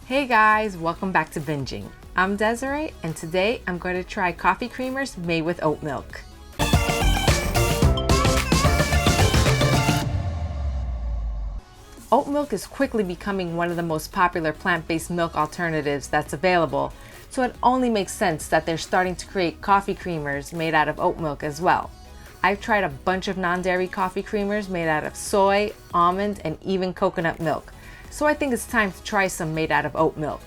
Hey guys, welcome back to Binging. I'm Desiree, and today I'm going to try coffee creamers made with oat milk. Oat milk is quickly becoming one of the most popular plant-based milk alternatives that's available, so it only makes sense that they're starting to create coffee creamers made out of oat milk as well. I've tried a bunch of non-dairy coffee creamers made out of soy, almond, and even coconut milk. So I think it's time to try some made out of oat milk.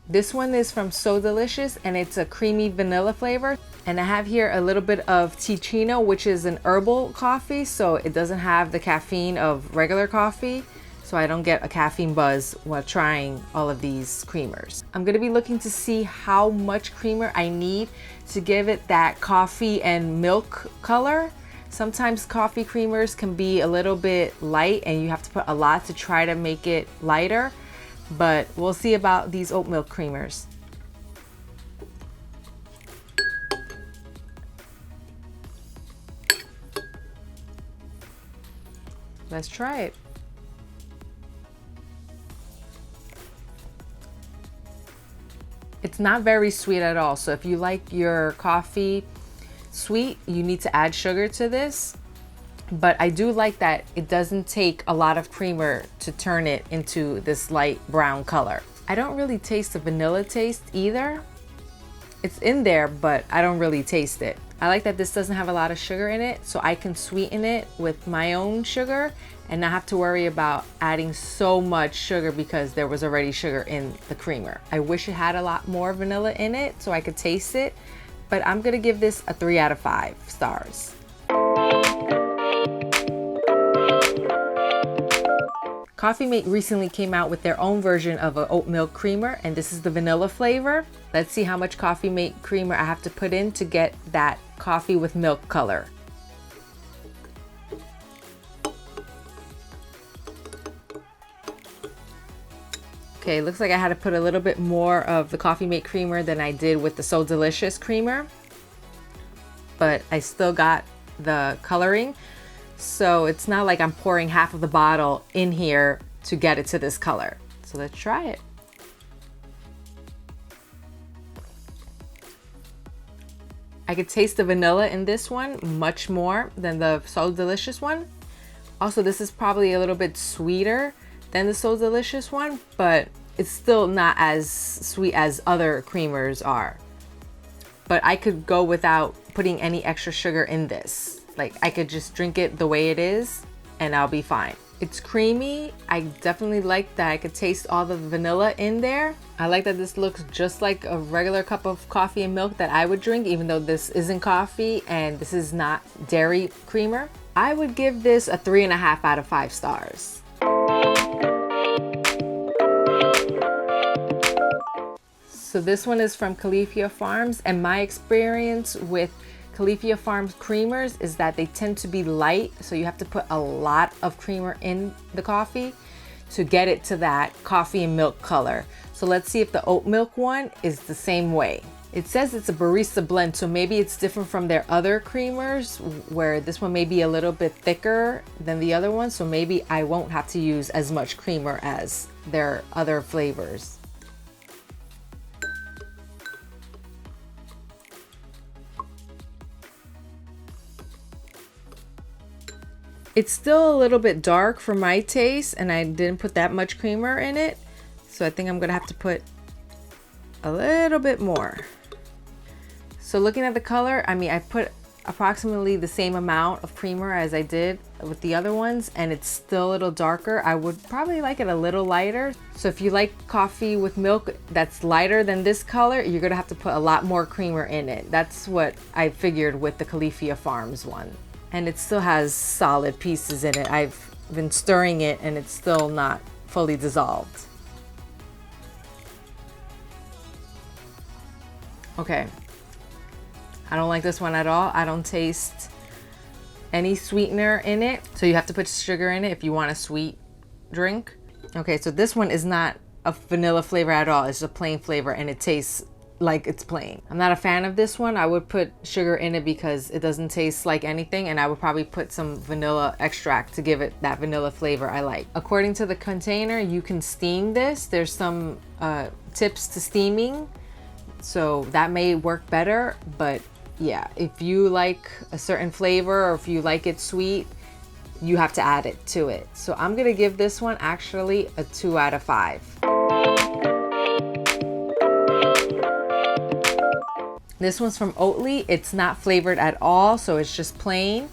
This one is from So Delicious and it's a creamy vanilla flavor. And I have here a little bit of Ticino, which is an herbal coffee, so it doesn't have the caffeine of regular coffee. So I don't get a caffeine buzz while trying all of these creamers. I'm gonna be looking to see how much creamer I need to give it that coffee and milk color. Sometimes coffee creamers can be a little bit light and you have to put a lot to try to make it lighter, but we'll see about these oat milk creamers. Let's try it. It's not very sweet at all, so if you like your coffee sweet, you need to add sugar to this. But I do like that it doesn't take a lot of creamer to turn it into this light brown color. I don't really taste the vanilla taste either. It's in there, but I don't really taste it. I like that this doesn't have a lot of sugar in it, so I can sweeten it with my own sugar and not have to worry about adding so much sugar because there was already sugar in the creamer. I wish it had a lot more vanilla in it so I could taste it, but I'm gonna give this a 3 out of 5 stars. Coffee Mate recently came out with their own version of an oat milk creamer, and this is the vanilla flavor. Let's see how much Coffee Mate creamer I have to put in to get that coffee with milk color. Okay, looks like I had to put a little bit more of the Coffee Mate creamer than I did with the So Delicious creamer, but I still got the coloring. So it's not like I'm pouring half of the bottle in here to get it to this color. So let's try it. I could taste the vanilla in this one much more than the So Delicious one. Also, this is probably a little bit sweeter than the So Delicious one, but it's still not as sweet as other creamers are. But I could go without putting any extra sugar in this. Like, I could just drink it the way it is and I'll be fine. It's creamy. I definitely like that I could taste all the vanilla in there. I like that this looks just like a regular cup of coffee and milk that I would drink, even though this isn't coffee and this is not dairy creamer. I would give this a 3.5 out of 5 stars. So this one is from Califia Farms, and my experience with Califia Farms creamers is that they tend to be light, so you have to put a lot of creamer in the coffee to get it to that coffee and milk color. So let's see if the oat milk one is the same way. It says it's a barista blend, so maybe it's different from their other creamers, where this one may be a little bit thicker than the other one, so maybe I won't have to use as much creamer as their other flavors. It's still a little bit dark for my taste, and I didn't put that much creamer in it, so I think I'm gonna have to put a little bit more. So looking at the color, I mean, I put approximately the same amount of creamer as I did with the other ones, and it's still a little darker. I would probably like it a little lighter. So if you like coffee with milk that's lighter than this color, you're gonna have to put a lot more creamer in it. That's what I figured with the Califia Farms one. And it still has solid pieces in it. I've been stirring it and it's still not fully dissolved. Okay, I don't like this one at all. I don't taste any sweetener in it. So you have to put sugar in it if you want a sweet drink. Okay, so this one is not a vanilla flavor at all. It's a plain flavor and it tastes like it's plain. I'm not a fan of this one. I would put sugar in it because it doesn't taste like anything, and I would probably put some vanilla extract to give it that vanilla flavor I like. According to the container, you can steam this. There's some tips to steaming, so that may work better. But yeah, if you like a certain flavor or if you like it sweet, you have to add it to it. So I'm gonna give this one actually a 2 out of 5. This one's from Oatly. It's not flavored at all, so it's just plain.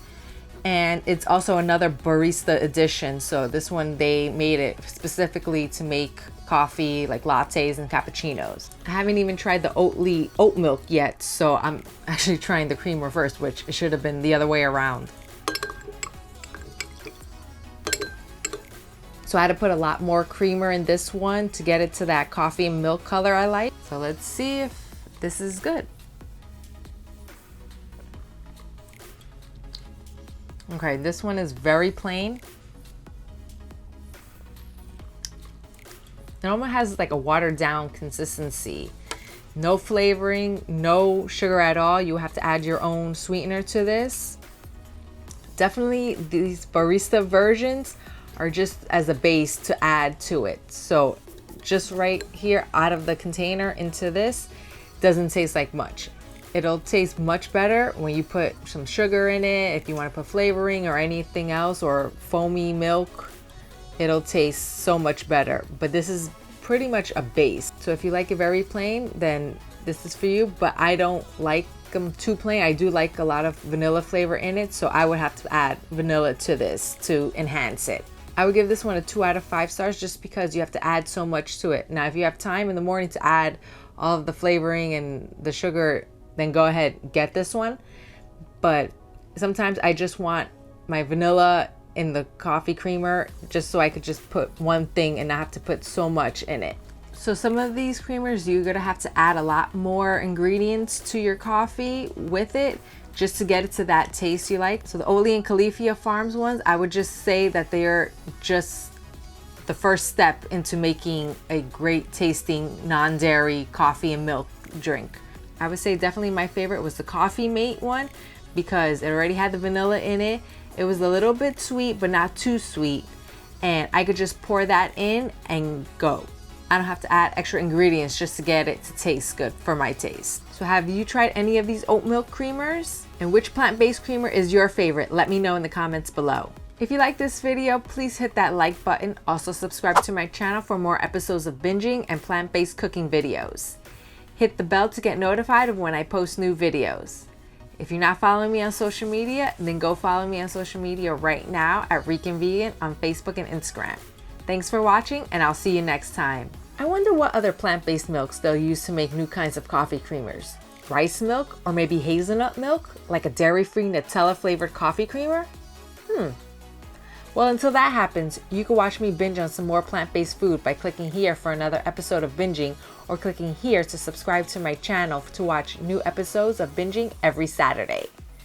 And it's also another barista edition. So this one, they made it specifically to make coffee, like lattes and cappuccinos. I haven't even tried the Oatly oat milk yet, so I'm actually trying the creamer first, which it should have been the other way around. So I had to put a lot more creamer in this one to get it to that coffee and milk color I like. So let's see if this is good. Okay, this one is very plain. It almost has like a watered down consistency. No flavoring, no sugar at all. You have to add your own sweetener to this. Definitely these barista versions are just as a base to add to it. So just right here out of the container into this doesn't taste like much. It'll taste much better when you put some sugar in it. If you want to put flavoring or anything else, or foamy milk, it'll taste so much better. But this is pretty much a base. So if you like it very plain, then this is for you. But I don't like them too plain. I do like a lot of vanilla flavor in it, so I would have to add vanilla to this to enhance it. I would give this one a 2 out of 5 stars just because you have to add so much to it. Now, if you have time in the morning to add all of the flavoring and the sugar, then go ahead, get this one. But sometimes I just want my vanilla in the coffee creamer just so I could just put one thing and not have to put so much in it. So some of these creamers, you're gonna have to add a lot more ingredients to your coffee with it just to get it to that taste you like. So the Oatly and Califia Farms ones, I would just say that they're just the first step into making a great tasting non-dairy coffee and milk drink. I would say definitely my favorite was the Coffee Mate one because it already had the vanilla in it. It was a little bit sweet, but not too sweet. And I could just pour that in and go. I don't have to add extra ingredients just to get it to taste good for my taste. So have you tried any of these oat milk creamers? And which plant-based creamer is your favorite? Let me know in the comments below. If you like this video, please hit that like button. Also subscribe to my channel for more episodes of binging and plant-based cooking videos. Hit the bell to get notified of when I post new videos. If you're not following me on social media, then go follow me on social media right now at Rican Vegan on Facebook and Instagram. Thanks for watching, and I'll see you next time. I wonder what other plant-based milks they'll use to make new kinds of coffee creamers. Rice milk or maybe hazelnut milk, like a dairy-free Nutella flavored coffee creamer? Well, until that happens, you can watch me binge on some more plant-based food by clicking here for another episode of Binging, or clicking here to subscribe to my channel to watch new episodes of Binging every Saturday.